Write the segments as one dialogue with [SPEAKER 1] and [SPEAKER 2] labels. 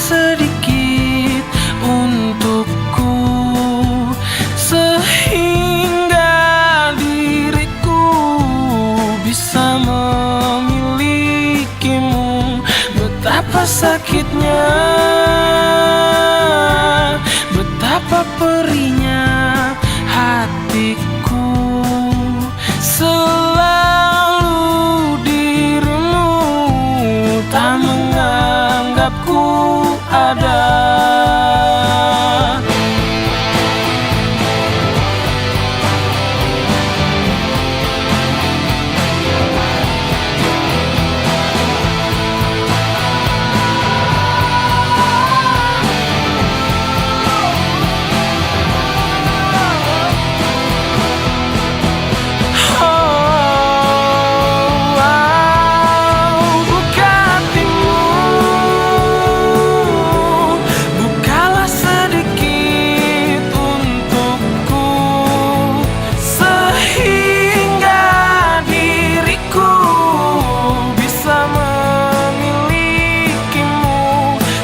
[SPEAKER 1] sedikit untukku, sehingga diriku bisa memilikimu. Betapa sakitnya, betapa perihnya hatiku, selalu dirimu tak menganggapku ada.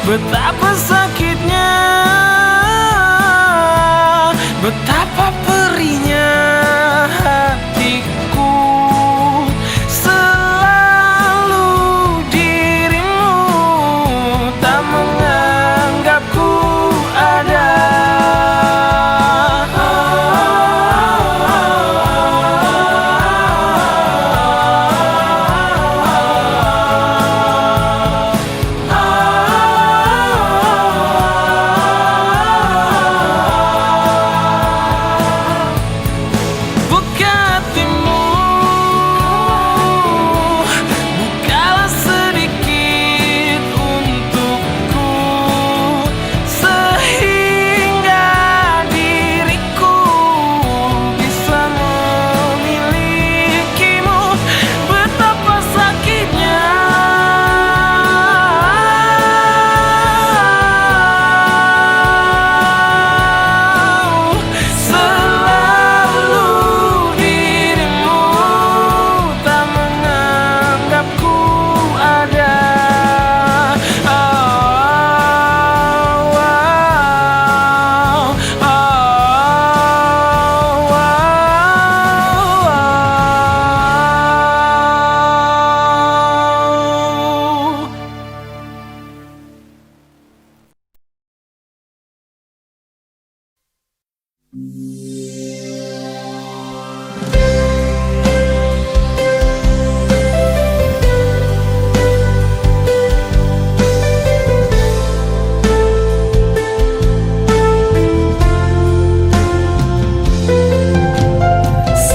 [SPEAKER 1] Betapa sakitnya, betapa perihnya hatiku, selalu dirimu tak menganggapku ada.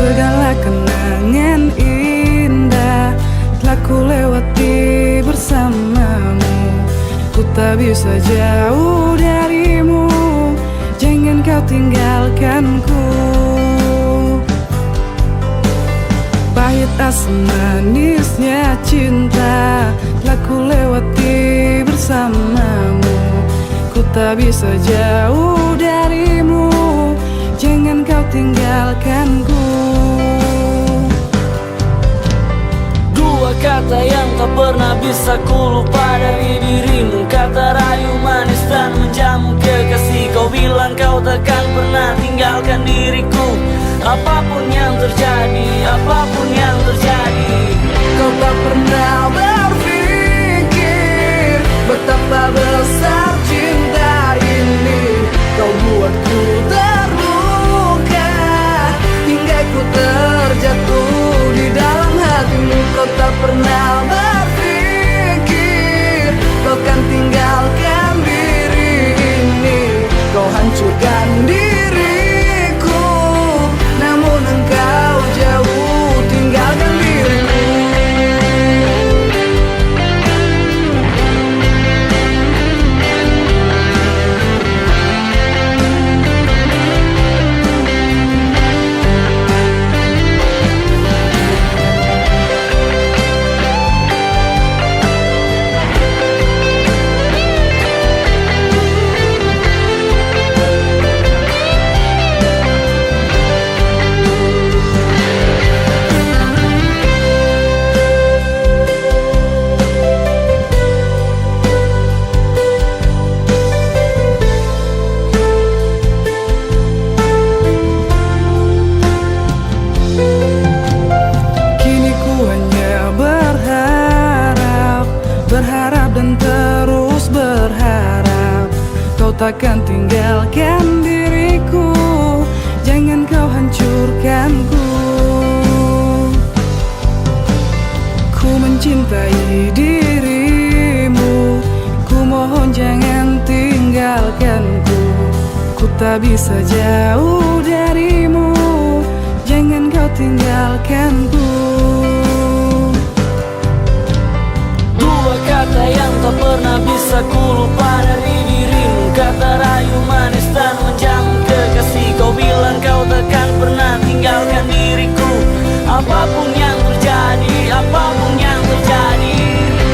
[SPEAKER 2] Segala kenangan indah telah ku lewati bersamamu. Ku tak bisa jauh darimu, jangan kau tinggalkanku. Pahit asam manisnya cinta telah ku lewati bersamamu. Ku tak bisa jauh darimu, jangan kau tinggalkanku.
[SPEAKER 3] Dua kata yang tak pernah bisa ku lupa dari dirimu, kata rayu manis dan menjamu kekasih. Kau bilang kau takkan pernah tinggalkan diriku, apapun yang terjadi, apapun yang terjadi.
[SPEAKER 2] Kau tak pernah berpikir betapa besar cinta ini. Kau buatku terluka hingga ku terjatuh di dalam hatimu. Kau tak pernah berpikir kau kan tinggalkan takkan tinggalkan diriku. Jangan kau hancurkanku. Ku mencintai dirimu, ku mohon jangan tinggalkanku. Ku tak bisa jauh darimu, jangan kau tinggalkanku.
[SPEAKER 3] Dua kata yang tak pernah bisa ku lupa dari dirimu, kata rayu manis dan menjamu kekasih. Kau bilang kau takkan pernah tinggalkan diriku. Apapun yang terjadi, apapun yang terjadi.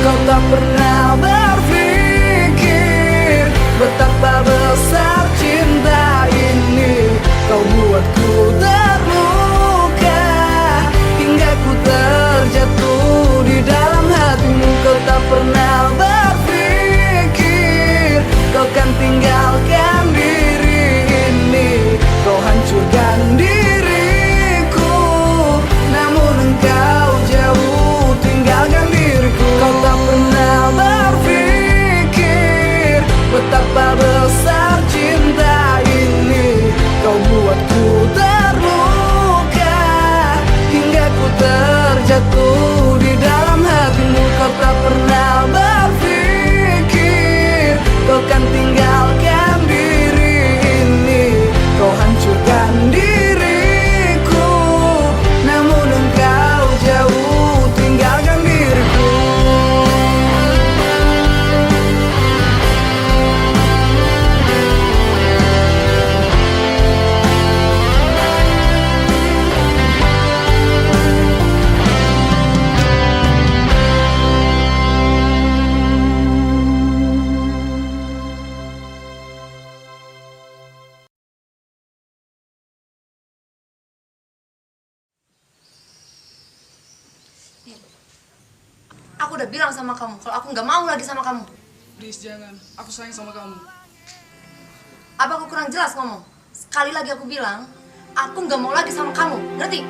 [SPEAKER 2] Kau tak pernah berpikir betapa besar cinta ini. Kau buatku terluka hingga ku terjatuh di dalam hatimu. Kau tak pernah berpikir kau kan tinggalkan diri ini. Kau hancurkan diriku, namun engkau jauh tinggalkan diriku. Kau tak pernah berpikir betapa besar cinta ini. Kau buatku terluka hingga ku terjatuh di dalam hatimu. Kau tak pernah berpikir kau kan tinggalkan diri ini. Kau hancurkan diriku, namun engkau jauh tinggalkan diriku.
[SPEAKER 4] Aku udah bilang sama kamu kalau aku nggak mau lagi sama kamu.
[SPEAKER 2] Please jangan, aku sayang sama kamu.
[SPEAKER 4] Apa aku kurang jelas ngomong? Sekali lagi aku bilang, aku nggak mau lagi sama kamu, ngerti?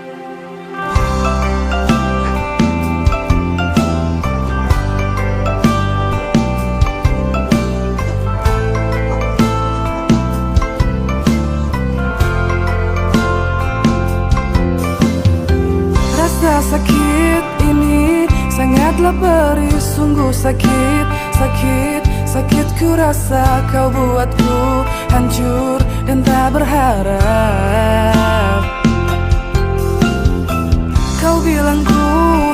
[SPEAKER 2] Rasa sakit ini sangatlah perih, sungguh sakit, sakit, sakit ku rasa. Kau buatku hancur dan tak berharap. Kau bilang ku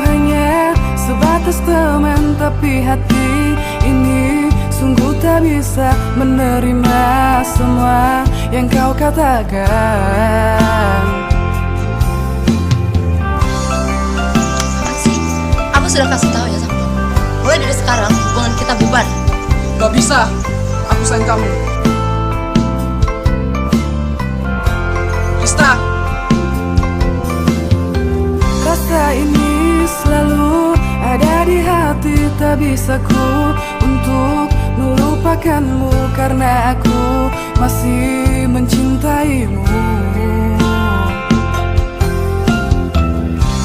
[SPEAKER 2] hanya sebatas teman, tapi hati ini sungguh tak bisa menerima semua yang kau katakan.
[SPEAKER 4] Aku sudah kasih tahu ya sama kamu. Mulai dari sekarang hubungan kita bubar.
[SPEAKER 2] Gak bisa, aku sayang kamu. Krista. Rasa ini selalu ada di hati, tak bisa ku untuk melupakanmu karena aku masih mencintaimu.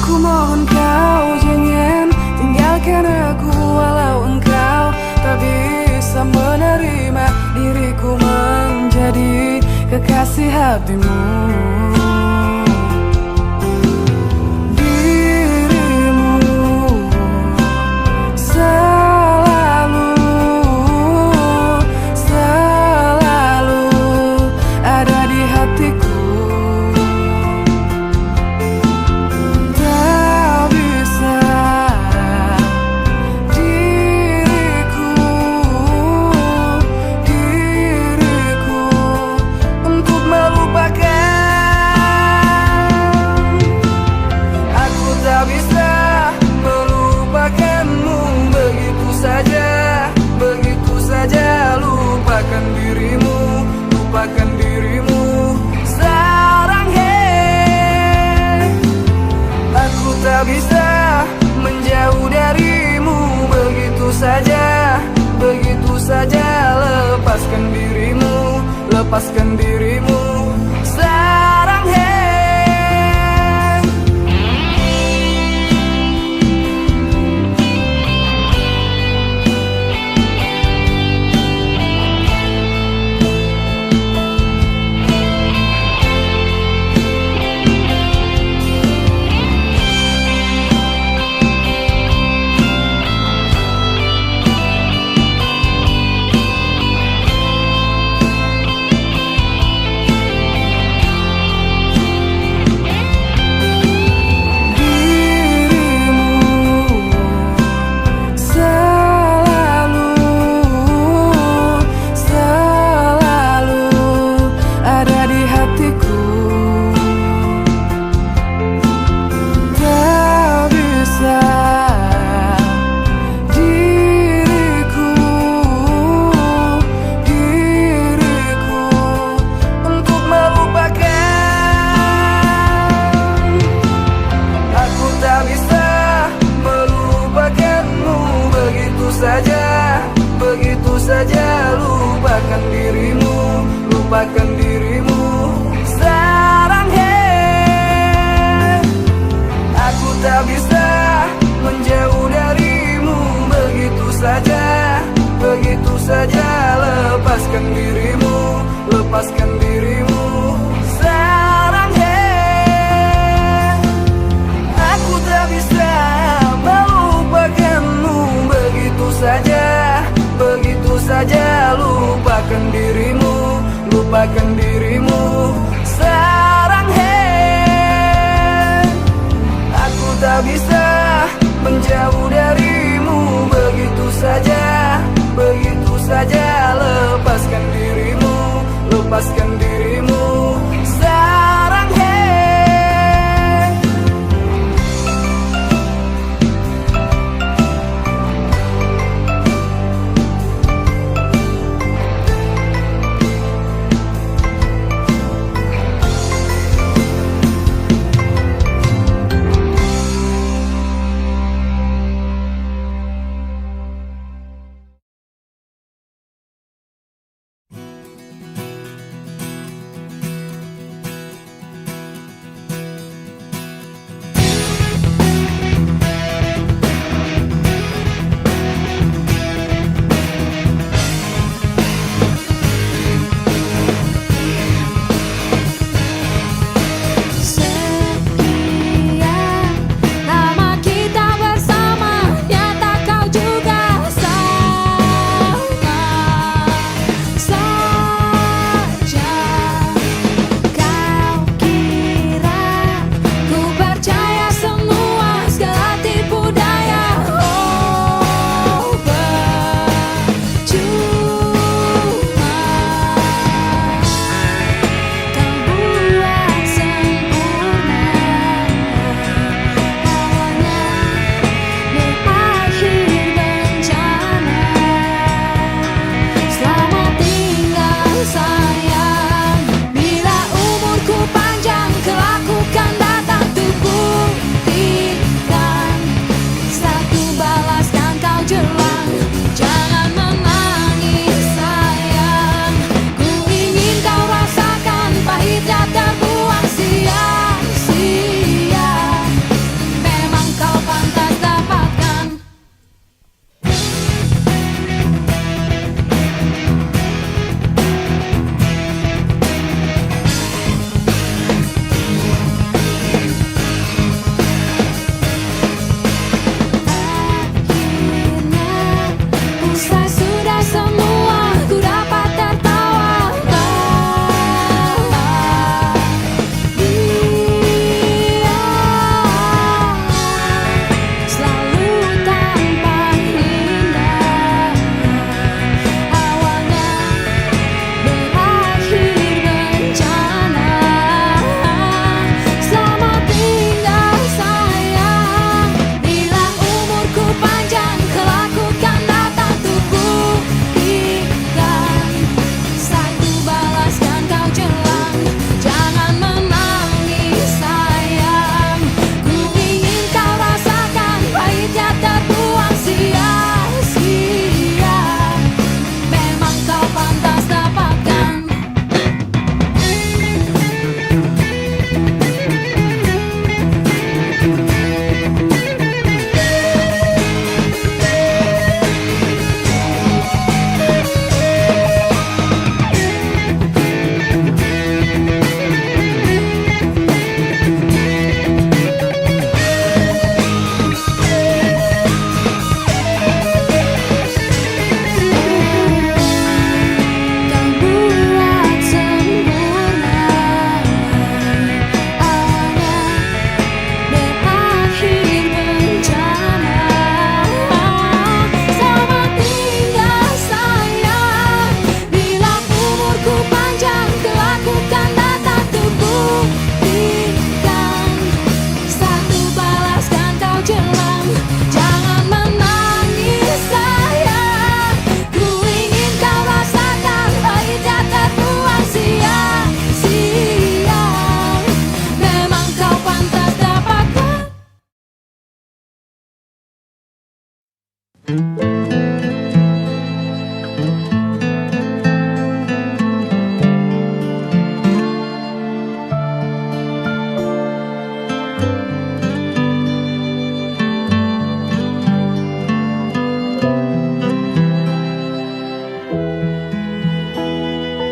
[SPEAKER 2] Ku mohon kau jangan tinggalkan aku, walau engkau tak bisa menerima diriku menjadi kekasih hatimu. Dirimu selalu, selalu ada di hatiku. Lupakan dirimu sekarang, hey. Aku tak bisa menjauh darimu begitu saja, begitu saja. Lepaskan dirimu, lepaskan dirimu sekarang, hey. lupakan dirimu. Sekarang aku tak bisa menjauh darimu. Begitu saja lepaskan dirimu, lepaskan dirimu. Sekarang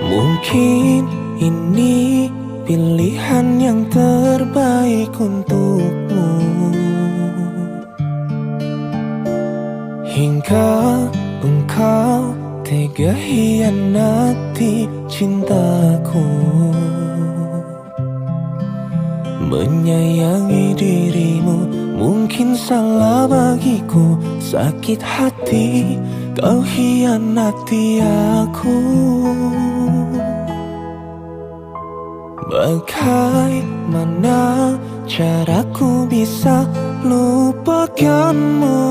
[SPEAKER 1] Mungkin ini pilihan yang terbaik untukmu, hingga engkau tega hianati cintaku. Menyayangi dirimu mungkin salah bagiku. Sakit hati kau hianati aku. Bagaimana caraku bisa lupakanmu?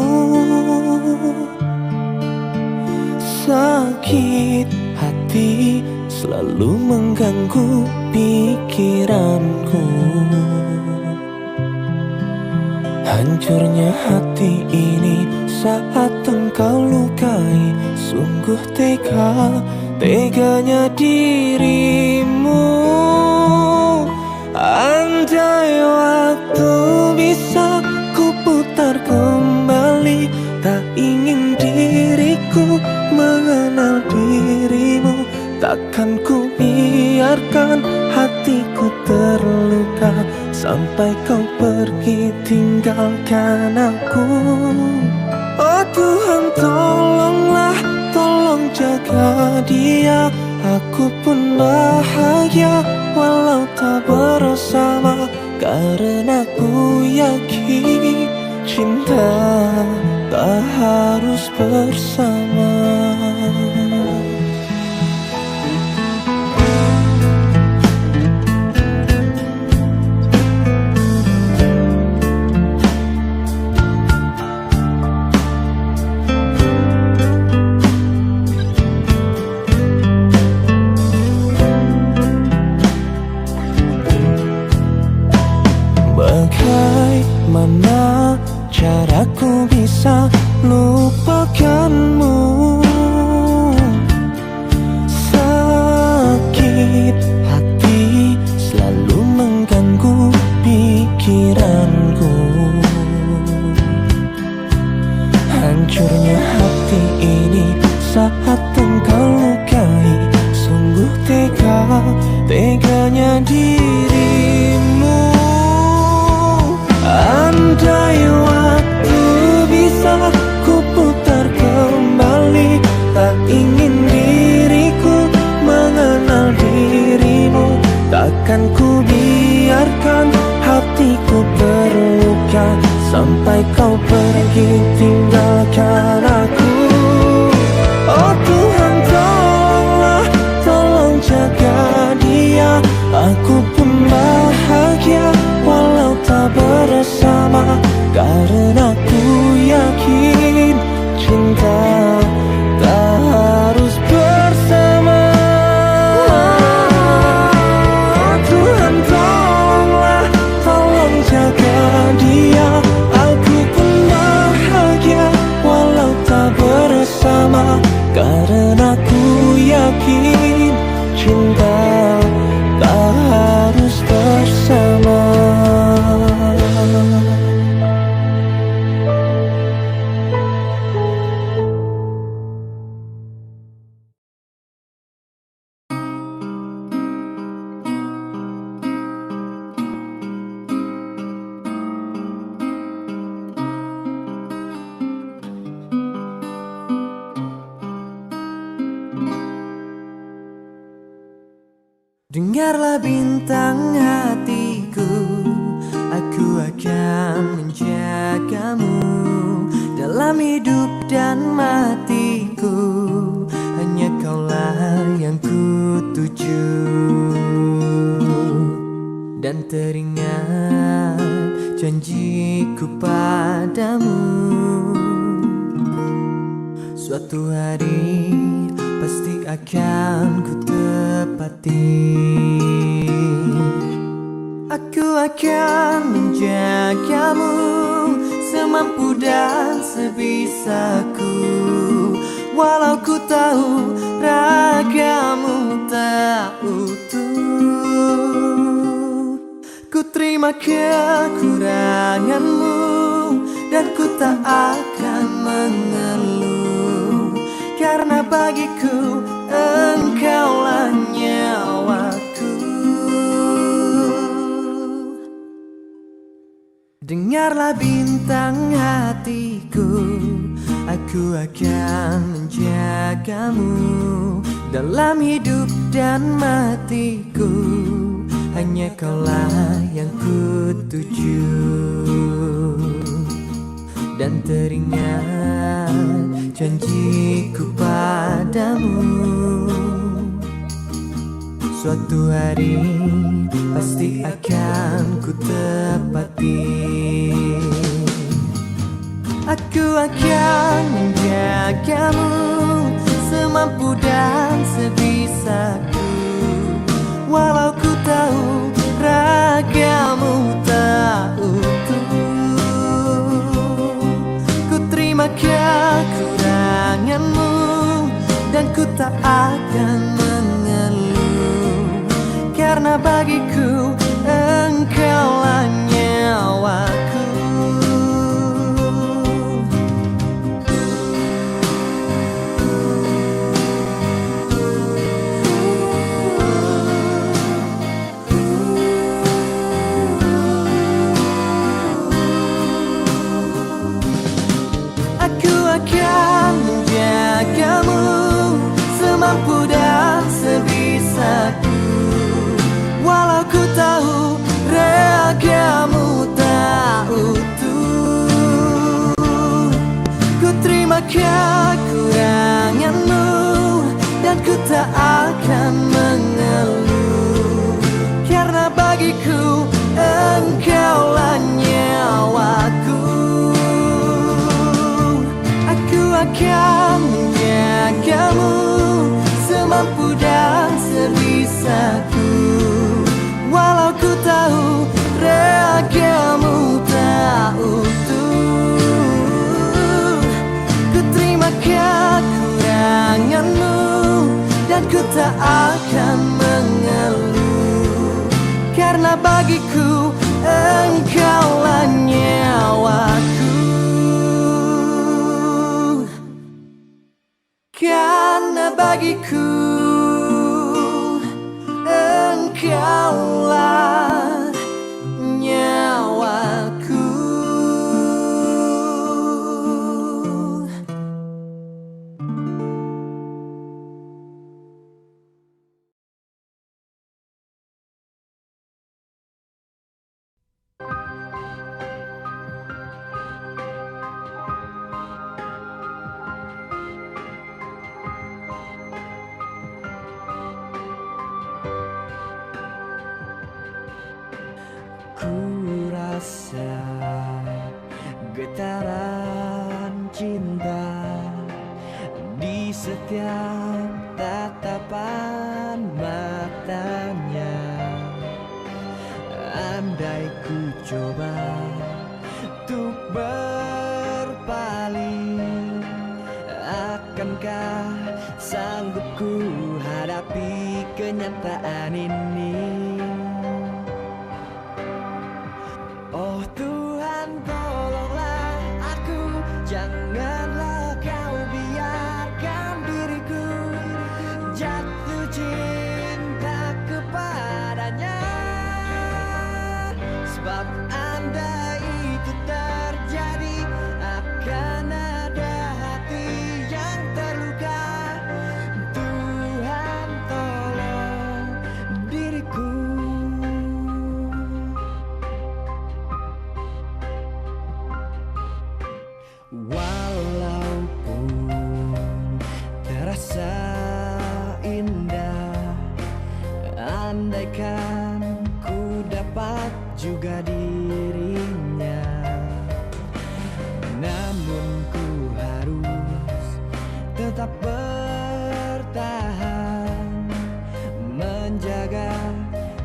[SPEAKER 1] Sakit hati selalu mengganggu pikiranku. Hancurnya hati ini saat engkau lukai. Sungguh tega, teganya dirimu. Andai waktu bisa ku putar kembali, tak ingin diriku mengenal dirimu. Takkan ku biarkan hatiku terluka sampai kau pergi tinggalkan aku. Oh Tuhan tolonglah, tolong jaga dia. Aku pun bahagia walau tak bersama, karena ku yakin cinta tak harus bersama. Bagaimana caraku bisa lupakanmu? Sakit hati selalu mengganggu pikiranku. Hancurnya hati ini saat engkau lukai. Sungguh tega, teganya dirimu. Andai waktu bisa ku putar kembali, tak ingin diriku mengenal dirimu. Takkan ku biarkan hatiku terluka sampai kau pergi tinggalkan aku. Oh Tuhan tolonglah, tolong jaga dia. Aku pun bahagia walau tak bersama, karena ku yakin cinta tak harus bersama. Tuhan tolonglah, tolong jaga dia. Aku pun bahagia walau tak bersama, karena ku yakin cinta tak harus bersama.
[SPEAKER 5] Dengarlah bintang hatiku, aku akan menjagamu dalam hidup dan matiku. Hanya kaulah yang ku tuju. Dan teringat janjiku padamu, suatu hari pasti akan ku tepati. Aku akan menjagamu semampu dan sebisaku, walau ku tahu ragamu tak utuh. Ku terima kekuranganmu dan ku tak akan mengeluh, karena bagiku engkaulah nyawaku. Dengarlah bintang hatiku, Aku akan menjagamu dalam hidup dan matiku. Hanya kaulah yang kutuju. Dan teringat janjiku padamu, suatu hari pasti akan ku tepati. Aku akan menjagamu semampu dan sebisaku. Walau ku tahu ragamu tak utuh, ku terima kekuranganmu dan ku tak akan mengeluh. Karena bagiku engkaulah nyawaku. Akan menjagamu semampu dan sebisaku. Walau ku tahu ragamu tak utuh, ku terima kekuranganmu dan ku tak akan mengeluh. Karena bagiku engkaulah nyawaku. Akan menjagamu semampu dan sebisaku. Walau ku tahu ragamu tak utuh, ku terima kekuranganmu dan ku tak akan mengeluh. Karena bagiku engkaulah nyawaku. Karena bagiku engkaulah nyawaku.
[SPEAKER 1] Ku rasa getaran cinta di setiap tatapan matanya. Andai ku coba untuk berpaling, akankah sanggup ku hadapi kenyataan ini? Oh Tuhan, tolonglah aku, janganlah kau biarkan diriku jatuh cinta kepadanya. Sebab andai itu terjadi, akan ada hati yang terluka. Tuhan, tolong diriku. Walaupun terasa indah, andaikan ku dapat juga dirinya, namun ku harus tetap bertahan, menjaga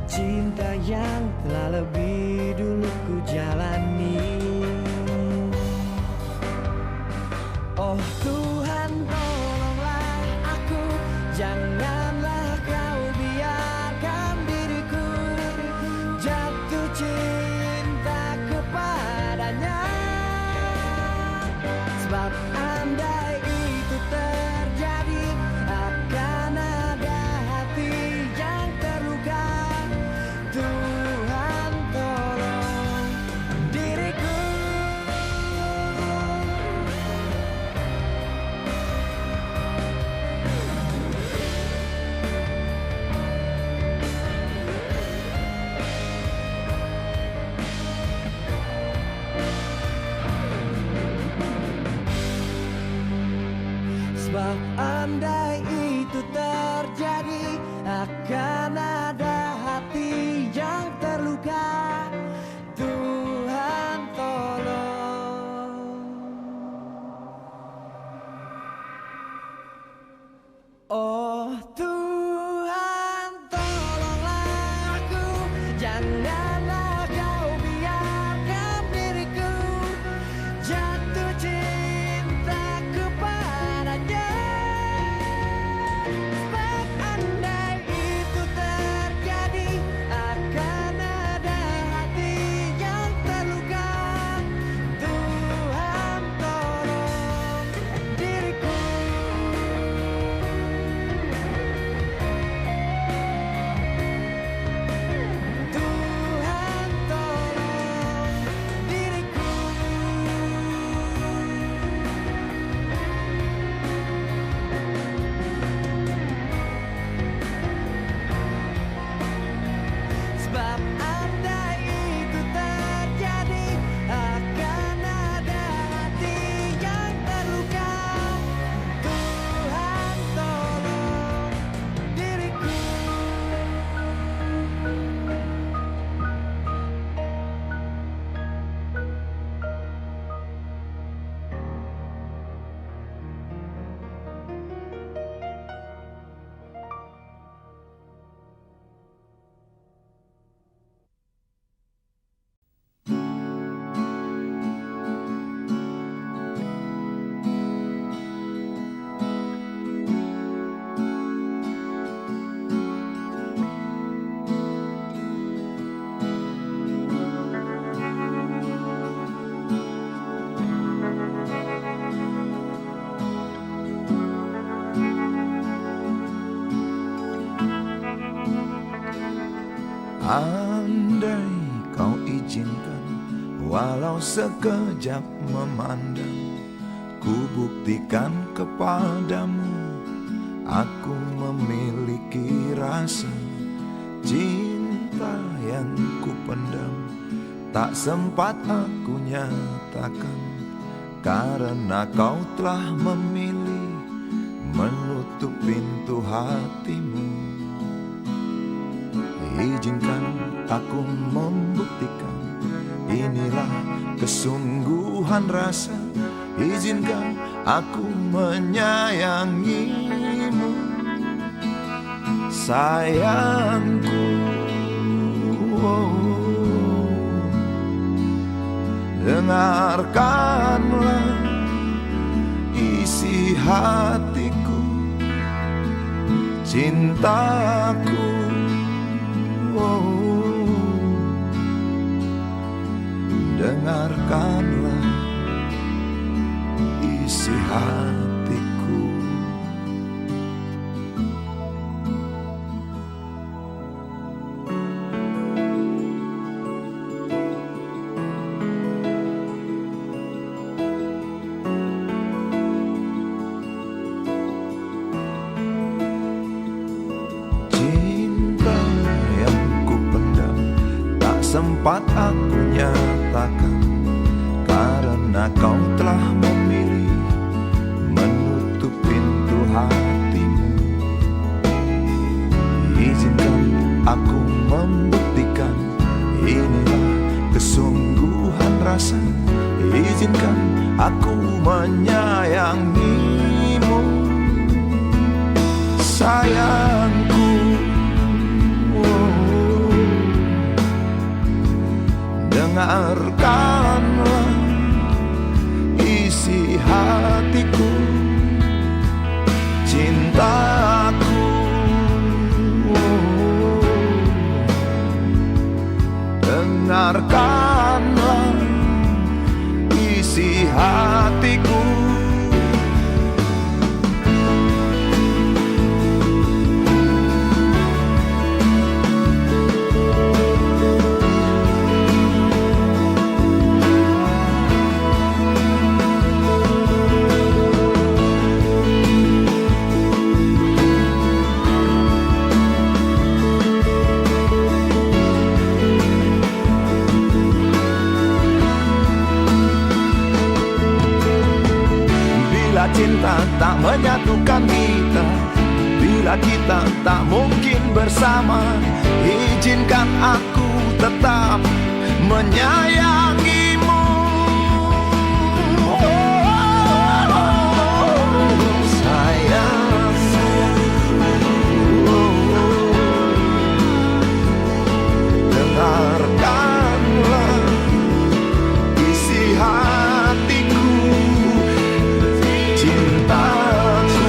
[SPEAKER 1] cinta yang telah lebih dulu ku jalani. Oh Tuhan, tolonglah aku, janganlah kau biarkan diriku jatuh cinta kepadanya. Sebab andai itu terjadi, akan ada hati yang terluka. Tuhan, tolong diriku.
[SPEAKER 6] Andai kau izinkan, walau sekejap memandang, ku buktikan kepadamu, aku memiliki rasa cinta yang ku pendam. Tak sempat aku nyatakan, karena kau telah memilih menutup pintu hatimu. Izinkan aku membuktikan, inilah kesungguhan rasa. Izinkan aku menyayangimu, sayangku. Dengarkanlah isi hatiku, cintaku. Dengarkanlah isi hatiku. Cinta yang ku pendam, tak sempat aku nyatakan, karena kau telah memilih menutup pintu hatimu. Izinkan aku membuktikan, inilah kesungguhan rasa. Izinkan aku menyayangimu, sayangku. Dengarkanlah isi hatiku, cintaku. Dengarkanlah isi hatiku. Bila cinta tak menyatukan kita, bila kita tak mungkin bersama, izinkan aku tetap menyayangimu. Sayang, dengarkanlah isi hatiku, cintaku.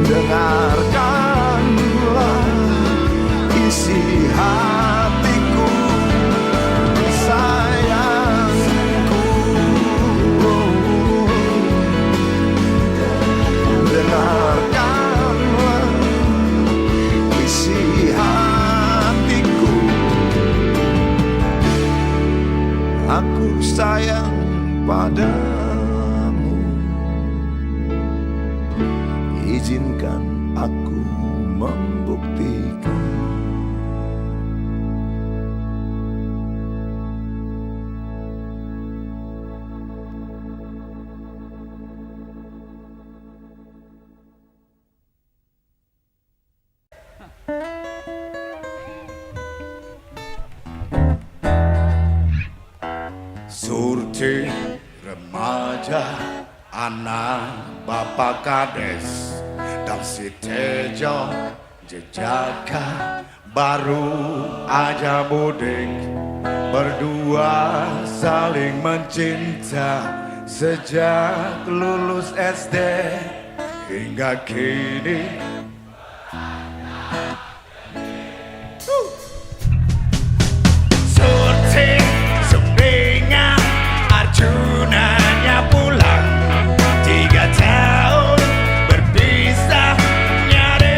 [SPEAKER 6] Dengarkanlah isi hatiku, sayangku. Dengarkanlah isi hatiku. Aku sayang padamu, izinkan aku membuktikan.
[SPEAKER 7] Surti remaja, anak bapak kades, dan si Tejo jejaka baru aja mudik. Berdua saling mencinta sejak lulus SD hingga kini. Surti sepingan Arjunanya pulang, 3 tahun berpisah nyari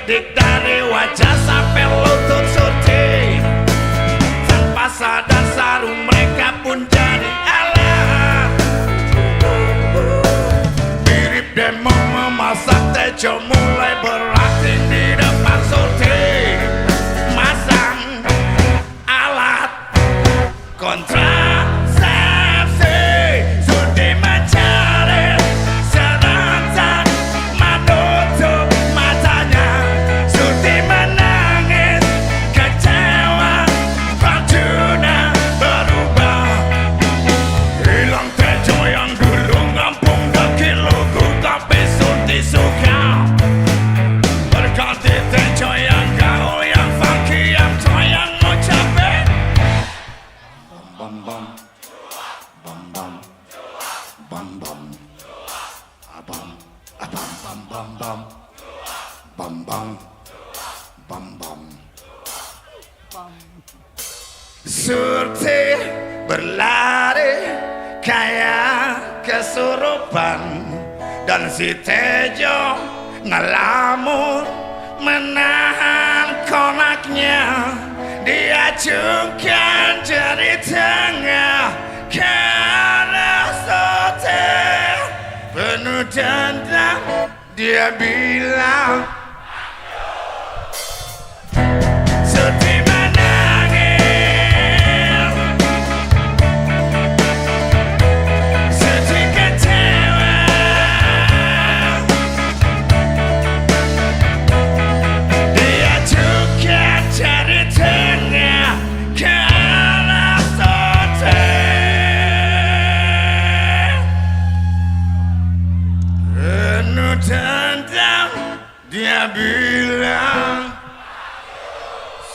[SPEAKER 7] Dik dari wajah sampai lutut Surti. Tanpa sadar sarung mereka pun jadi alat. Mirip demo memasak Tejo mulai berakting di depan Surti. Masang alat kontrasepsi. Surti mencari serentak menutup matanya. Surti menangis kecewa. Bajuna berubah. Hilang Tejo yang dulu ngampung daki lugu. Tapi Surti suka. Berganti Tejo yang gaul, yang funky, yang coy, yang ngucapin bam bam bam bam bam bam abam abam bam bam bam bam bam bam bam. Surti berlari kayak kesurupan, dan si Tejo ngelamun menahan konaknya. Dia acungkan jari tengah ke arah Surti. Penuh dendam dia bilang, Surti menangis. Surti kecewa. Dia juga cari tengah ke arah Surti. Penuh dendam dia bilang,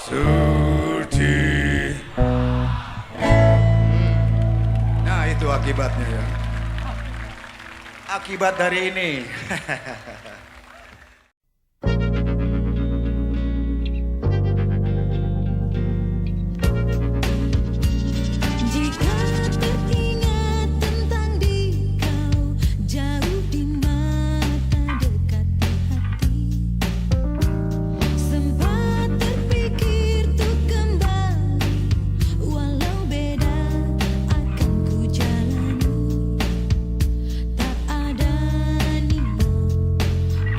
[SPEAKER 7] Surti. Nah itu akibatnya ya. Akibat dari ini.
[SPEAKER 8] Jika teringat tentang dikau jauh di mata dekat di hati, sempat terpikir untuk kembali, walau beda akan ku jalani. Tak ada niat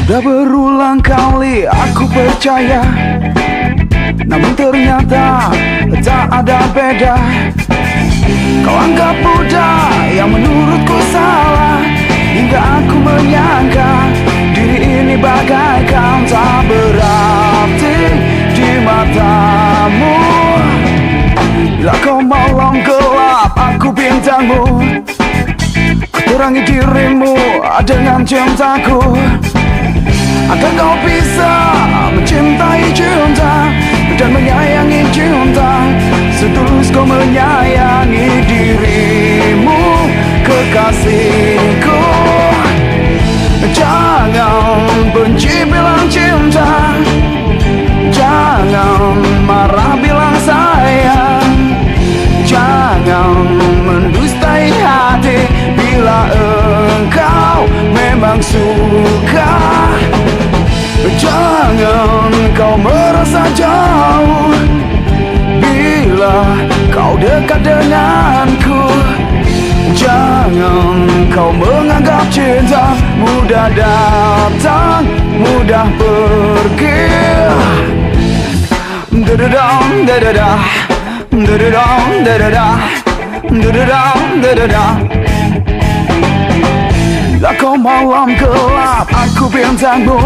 [SPEAKER 2] Sudah berulang kali aku percaya, namun ternyata tak ada beda. Kau anggap mudah yang menurutku salah, hingga aku menyangka diri ini bagaikan tak berarti di matamu. Bila kau malam gelap, aku bintangmu, ku terangi dirimu dengan cintaku, agar kau bisa mencintai cinta dan menyayangi cinta setulus kau menyayangi dirimu, kekasihku. Jangan benci bilang cinta, jangan marah bilang sayang, jangan mendustai hati bila engkau memang suka. Jangan kau merasa jauh bila kau dekat denganku. Jangan kau menganggap cinta mudah datang, mudah pergi. Da-da-dam, da-da-da, da-da-dam, da-da-da, da-da-dam, da-da-da. Bila kau malam gelap, aku bintangmu,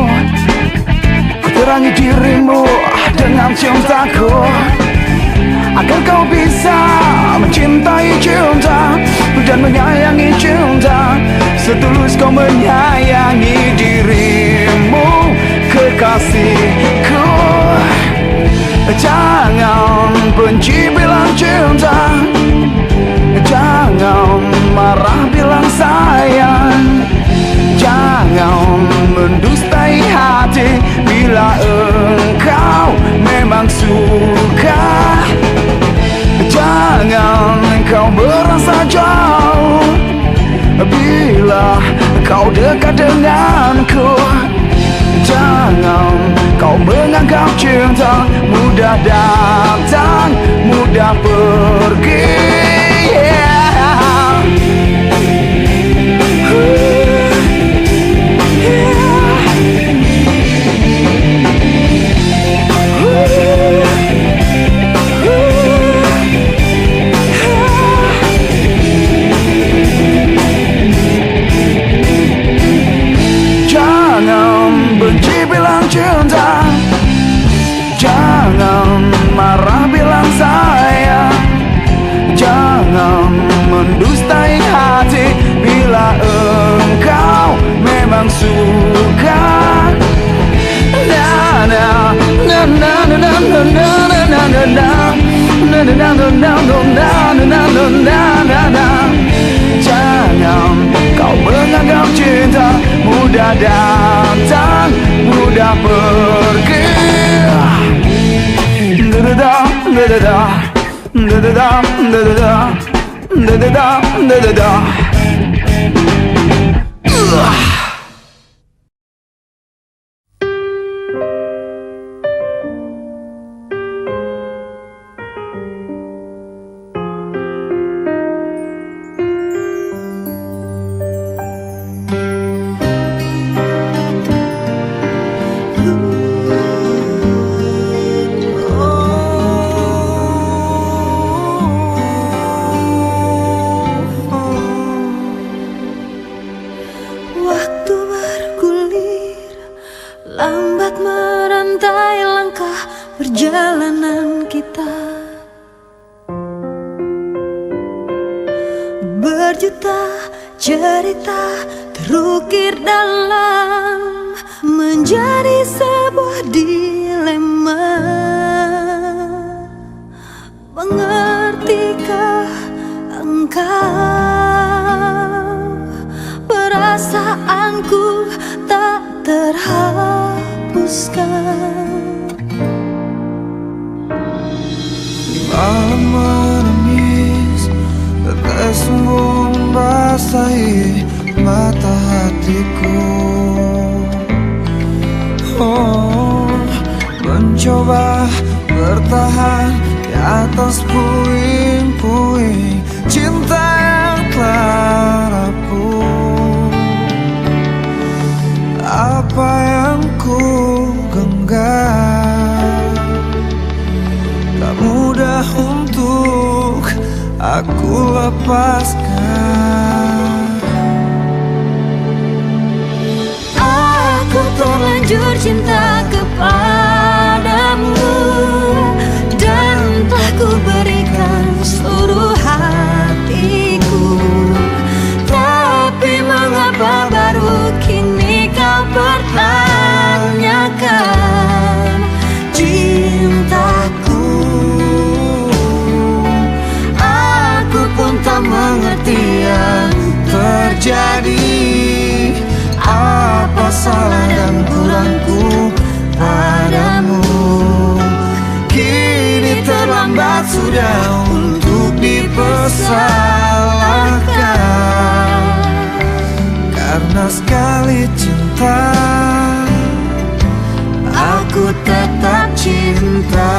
[SPEAKER 2] ku terangi dirimu dengan cintaku, agar kau bisa mencintai cinta dan menyayangi cinta setulus kau menyayangi dirimu, kekasihku. Jangan benci bilang cinta, jangan marah bilang sayang, jangan mendustai hati bila engkau memang suka. Jangan kau merasa jauh bila kau dekat denganku. Jangan kau menganggap cinta mudah datang, mudah pergi. Jangan benci bilang cinta, jangan marah bilang sayang, jangan mendustai hati bila engkau memang suka. Na na na na na na na na na na na na na na na na na. Jangan kau menganggap cinta mudah datang, mudah pergi. Da-da-da, da-da-da, da-da-da, da-da-da, da-da-da, da-da-da.
[SPEAKER 8] Waktu bergulir, lambat merantai langkah perjalanan kita. Berjuta cerita terukir dalam menjadi sebuah dilema. Mengertikah engkau? Perasaanku tak terhapuskan.
[SPEAKER 5] basahi mata hatiku. Oh, mencoba bertahan di atas puing-puing cinta yang telah rapuh. Apa yang ku genggam tak mudah untuk aku lepaskan.
[SPEAKER 8] Aku terlanjur cinta kepadamu dan telah ku berikan seluruh hatiku. Tapi mengapa baru kini kau pertanyakan cintaku? Aku pun tak mengerti yang terjadi. Apa salah dan kurangku padamu?
[SPEAKER 5] Kini terlambat sudah untuk dipersalahkan. Karena sekali cinta, aku tetap cinta.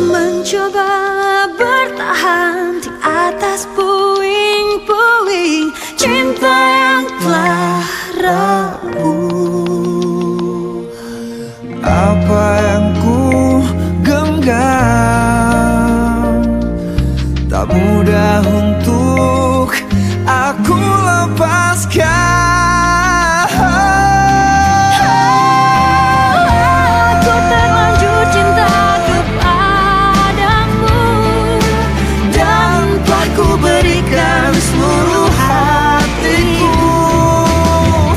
[SPEAKER 8] Mencoba bertahan di atas puing-puing cinta yang telah rapuh.
[SPEAKER 5] Apa yang ku genggam tak mudah untuk aku lepaskan.
[SPEAKER 8] Aku terlanjur cinta kepadamu dan telah ku berikan seluruh hatiku.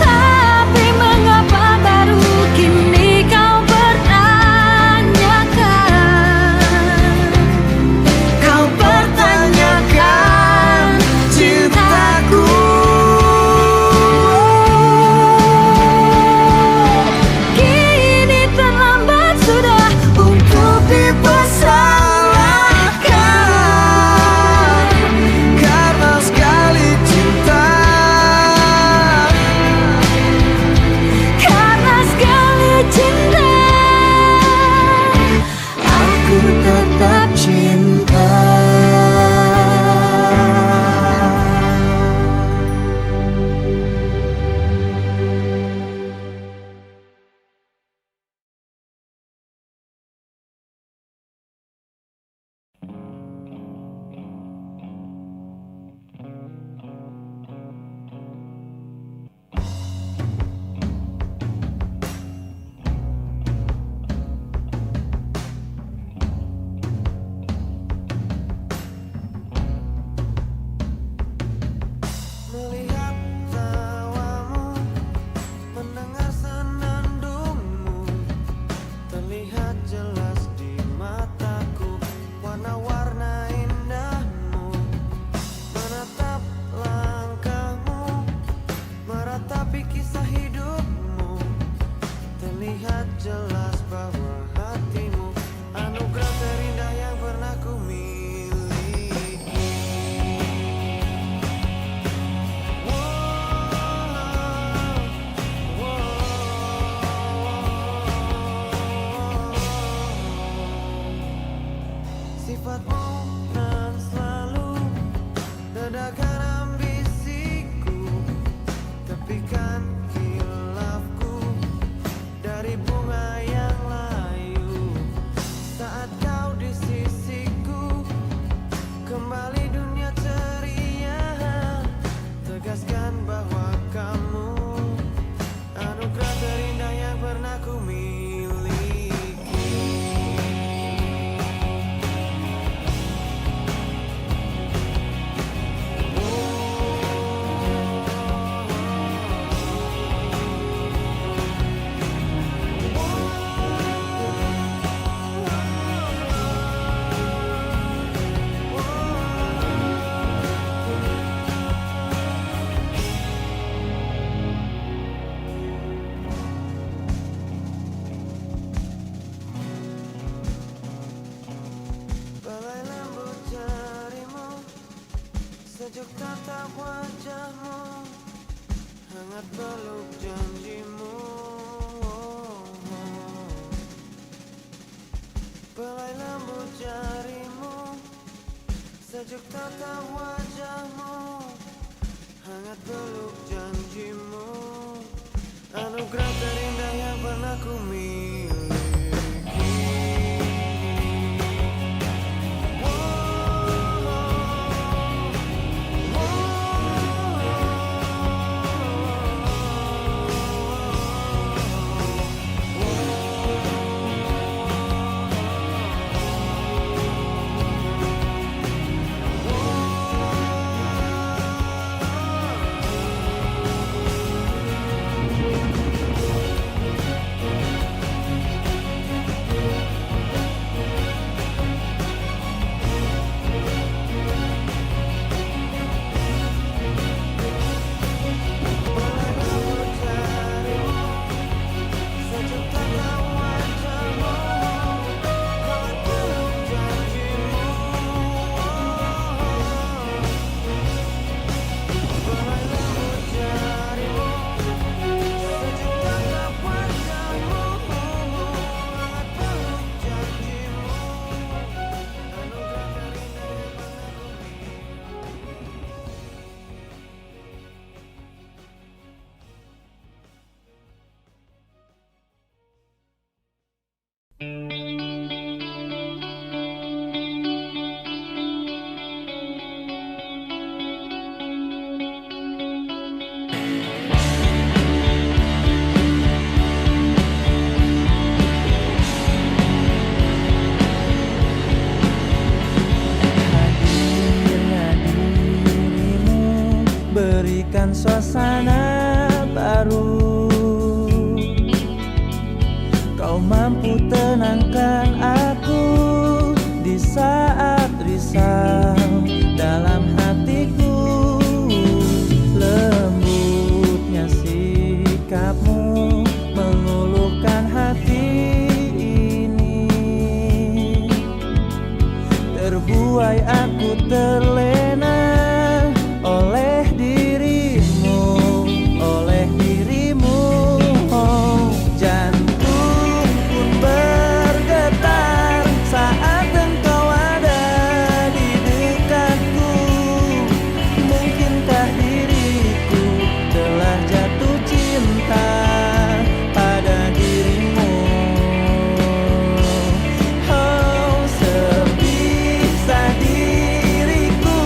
[SPEAKER 8] Tapi mengapa baru kini kau pertanyakan?
[SPEAKER 5] Kau pertanyakan cintaku.
[SPEAKER 8] Kini terlambat sudah untuk dipersalahkan.
[SPEAKER 5] Karena sekali cinta,
[SPEAKER 8] Karena sekali cinta,
[SPEAKER 5] aku tetap cinta. Melihat tawamu, mendengar senandungmu, terlihat jelas di mataku warna-warna indahmu. Menatap langkahmu, meratapi kisah hidupmu, terlihat jelas bahwa hatimu anugerah terindah yang pernah ku miliki. Sifatmu nan selalu redakan ambisiku, tepikan khilafku dari bunga yang layu. Saat kau di sisiku, kembali dunia ceria, tegaskan bahwa kamu anugerah terindah yang pernah ku miliki. Sejuk tatap wajahmu, hangat peluk janjimu. Belai lembut jarimu, sejuk tatap wajahmu, hangat peluk janjimu. Anugerah terindah yang pernah ku miliki.
[SPEAKER 1] Berikan suasana baru, kau mampu tenangkan aku di saat risau dalam hatiku. Lembutnya sikapmu meluluhkan hati ini. Terbuai aku terlena oleh dirimu, oleh dirimu. Oh, jantung pun bergetar saat engkau ada di dekatku. Mungkinkah diriku telah jatuh cinta pada dirimu? Oh, sebisa diriku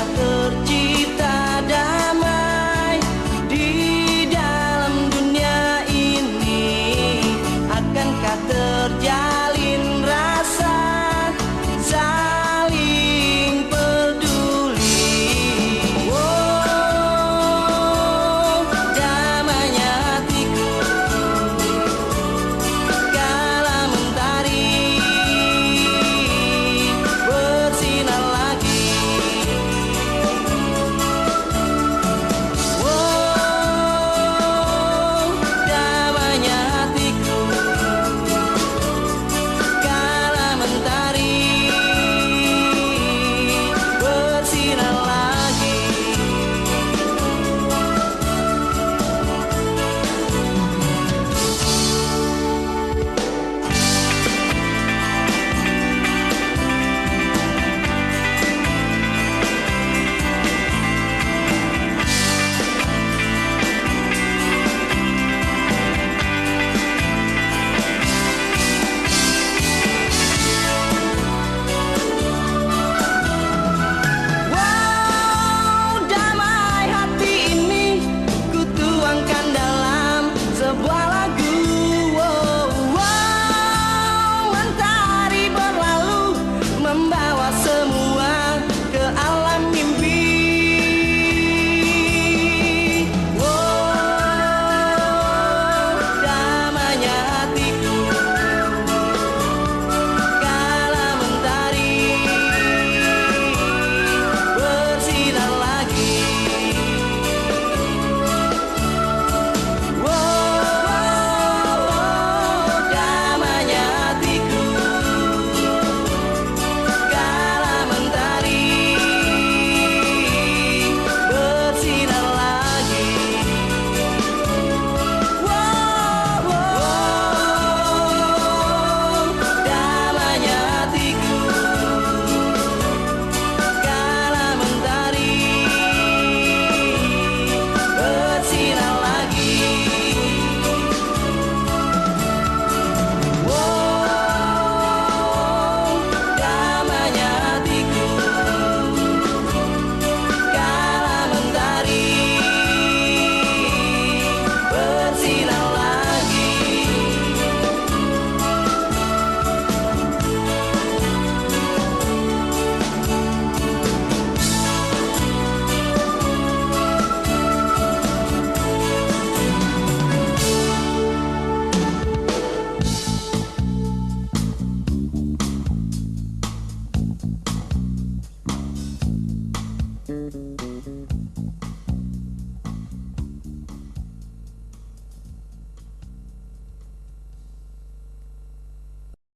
[SPEAKER 1] tak